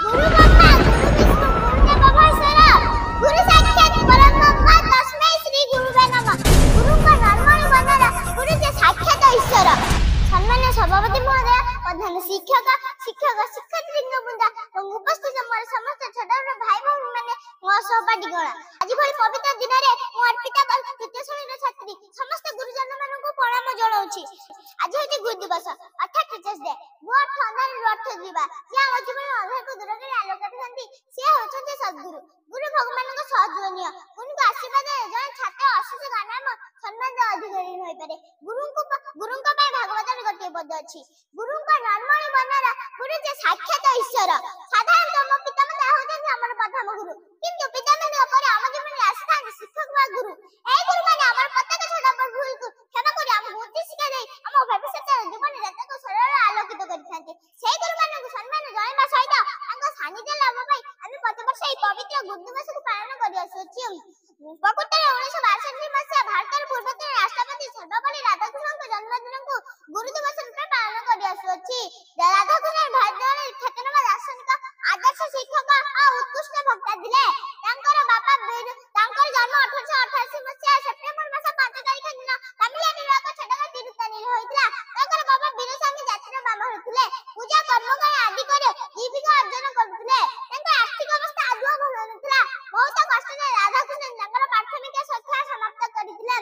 गुरु ब्रह्मा गुरु विष्णु गुरुदेव महेश्वरा गुरु साक्षात परब्रह्म तस्मै श्री गुरुवे नमः। गुरुଙ୍କ ନର୍ମଣି ବନ୍ଦନା ଗୁରୁ ଯେ ସାକ୍ଷାତ ଈଶ୍ୱର। ସମ୍ମାନୀୟ ସଭାପତି ମହୋଦୟ, ପ୍ରଧାନ ଶିକ୍ଷକ ଶିକ୍ଷୟିତ୍ରୀଙ୍କ ବୃନ୍ଦ ଏବଂ ଉପସ୍ଥିତ ମୋର ସମସ୍ତ ଛୋଟ ବଡ଼ ଭାଇ ଭଉଣୀମାନେ, ମୋ ସହପାଠୀଗଣ, ଆଜି ଭଳି ପବିତ୍ର ଦିନରେ ମୁଁ ଅର୍ପିତା ତୃତୀୟ ଶ୍ରେଣୀର ଛାତ୍ରୀ ସମସ୍ତ ଗୁରୁଜନମାନଙ୍କୁ ପ୍ରଣାମ ଜଣାଉଛି। ଆଜି ହେଉଛି ଗୁରୁ ଦିବସ ଅର୍ଥାତ୍ ଟିଚର୍ସ ଡେ। ଗୁ ଅର୍ଥ ଅନ୍ଧାରରୁ ଅର୍ଥ ଯିବା, ଯିଏ ଆମ ଜୀବନର ଅନ୍ଧାରକୁ ଦୂର କରି ଆଲୋକ କରିଥାନ୍ତି, ସିଏ ହେଉଛନ୍ତି ସଦ୍ଗୁରୁ। ଗୁରୁ ଭଗବାନଙ୍କ ସହଯୋଗୀୟ। ଗୁରୁଙ୍କ ଆଶୀର୍ବାଦରେ ଜଣେ ଛାତ୍ର ଅଶେଷ ଜ୍ଞାନ ସମ୍ମାନର ଅଧିକାରୀ ହୋଇପାରେ। ଗୁରୁଙ୍କ ପାଇଁ ଭାଗବତରେ ଗୋଟିଏ ପଦ ଅଛି, ଗୁରୁଙ୍କ ନର୍ମଣି ବନ୍ଦନା ଗୁରୁ ଯେ ସାକ୍ଷାତ ଈଶ୍ୱର। ସାଧାରଣତଃ ମୋ ପିତାମାତା ହେଉଛନ୍ତି ଆମର ପ୍ରଥମ ଗୁରୁ, କିନ୍ତୁ ପିତାମାତାଙ୍କ ପରେ ଆମ ଜୀବନରେ ଆସିଥାନ୍ତି ଶିକ୍ଷକ ବା ଗୁରୁ। ଏହି ଗୁରୁମାନେ ଆମର ପ୍ରତ୍ୟେକ ଛୋଟ ବଡ଼ ଭୁଲକୁ କ୍ଷମା କରି ଆମକୁ ଉଚ୍ଚ ଶିକ୍ଷା ଦେଇ ଆମ ଭବିଷ୍ୟତର ଜୀବନ ଯାତ୍ରାକୁ ସରଳ ଆଲୋକିତ କରିଥାନ୍ତି। ସେହି ଗୁରୁମାନଙ୍କୁ ସମ୍ମାନ ଜଣାଇବା ସହିତ ତାଙ୍କ ସାନ୍ନିଧ୍ୟ ଲାଭ ପାଇଁ ଆମେ ପ୍ରତିବର୍ଷ ଏହି ପବିତ୍ର ଗୁରୁ ଦିବସକୁ ପାଳନ କରି ଆସୁଅଛୁ। ପ୍ରକୃତରେ 1962 ମସିହା ଭାରତର ପୂର୍ବତନ ରାଷ୍ଟ୍ରପତି ସର୍ବପଲ୍ଲୀ ରାଧାକୃଷ୍ଣଙ୍କ ଜନ୍ମଦିନକୁ ଗୁରୁ ଦିବସ ରୂପେ ପାଳନ କରି ଆସୁଅଛି। ରାଧାକୃଷ୍ଣ ଭାରତର ଖ୍ୟାତନାମା ଦାର୍ଶନିକ, ଆଦର୍ଶ ଶିକ୍ଷକ ଓ ଉତ୍କୃଷ୍ଟ ବକ୍ତା ଥିଲେ। ତାଙ୍କର ଜନ୍ମ 1888 ମସିହା ସେପ୍ଟେମ୍ବର ମାସ 5 ତାରିଖ ଦିନ ତାମିଲନାଡୁର ଏକ ଛୋଟ ତିରୁତ୍ତଣୀରେ ହୋଇଥିଲା। ତାଙ୍କର ବାବା ବୀରସ୍ୱାମୀ ଜାତିର ବ୍ରାହ୍ମଣ ଥିଲେ। ପୂଜା କର୍ମକାଣ୍ଡ ଆଦି କରି ଜୀବିକା ଅର୍ଜନ କରୁଥିଲେ। ତାଙ୍କର ଆର୍ଥିକ ଅବସ୍ଥା ଆଦୌ ଭଲ ନଥିଲା। ବହୁତ କଷ୍ଟରେ ରାଧାକୃଷ୍ଣ ତାଙ୍କର ପ୍ରାଥମିକ ଶିକ୍ଷା ସମାପ୍ତ କରିଥିଲେ।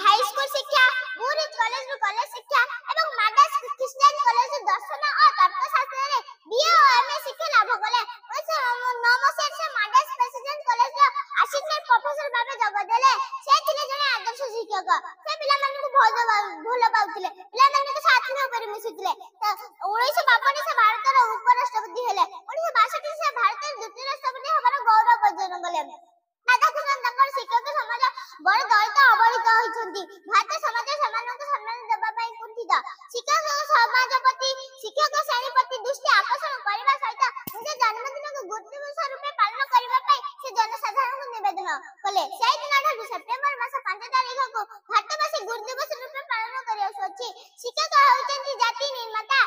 ହାଇସ୍କୁଲ ଶିକ୍ଷା, ବୁରିଜ କଲେଜରୁ କଲେଜ ଶିକ୍ଷା ଏବଂ ମାଡ୍ରାସ ଖ୍ରୀଷ୍ଟିଆନ କଲେଜରୁ ଦର୍ଶନ ଓ ତର୍କଶାସ୍ତ୍ରରେ ବିଏ ଓ ଏମଏ ଶିକ୍ଷା ଲାଭ କଲେ। 1909 ମସିହାରେ ସେ ମାଡ୍ରାସ ପ୍ରେସିଡେନ୍ସି କଲେଜର ଆସିଷ୍ଟାଣ୍ଟ ପ୍ରଫେସର ଭାବେ ଯୋଗ ଦେଲେ। ସେ ଥିଲେ ଜଣେ ଆଦର୍ଶ ଶିକ୍ଷକ। ସେ ପିଲାମାନଙ୍କୁ ଭଲ ପାଉଥିଲେ, ପିଲାମାନଙ୍କ ସହ ଆତ୍ମୀୟ ଉପରେ ମିଶୁଥିଲେ। 1952 ସେ ଭାରତର ଉପରାଷ୍ଟ୍ରପତି ହେଲେ। 1962 ସେ ଭାରତର ଦ୍ୱିତୀୟ ରାଷ୍ଟ୍ରପତି ହେବାର ଗୌରବ ଅର୍ଜନ କଲେ। ରାଧାକୃଷ୍ଣ ତାଙ୍କର ଶିକ୍ଷକ ସମାଜ ବଡ଼ ଦଳିତ ଅବହେଳିତ ହୋଇଛନ୍ତି। ଭାରତୀୟ ସମାଜରେ ସେମାନଙ୍କୁ ସମ୍ମାନ ଦେବା ପାଇଁ କୁଣ୍ଠିତ। ଶିକ୍ଷକ ସମାଜ ପ୍ରତି, ଶିକ୍ଷକ ଶ୍ରେଣୀ ପ୍ରତି ଦୃଷ୍ଟି ଆକର୍ଷଣ କରିବା ସହିତ ନିଜ ଜନ୍ମଦିନକୁ ଗୁରୁ ଦିବସ ରୂପେ ପାଳନ କରିବା ପାଇଁ ସେ ଜନସାଧାରଣଙ୍କୁ ନିବେଦନ କଲେ। ସେହି ଦିନଠାରୁ ସେପ୍ଟେମ୍ବର ମାସ 5 ତାରିଖକୁ ଭାରତବାସୀ ଗୁରୁ ଦିବସ ରୂପେ ପାଳନ କରି ଆସୁଅଛି। ଶିକ୍ଷକ ହେଉଛନ୍ତି ଜାତି ନିର୍ମାତା।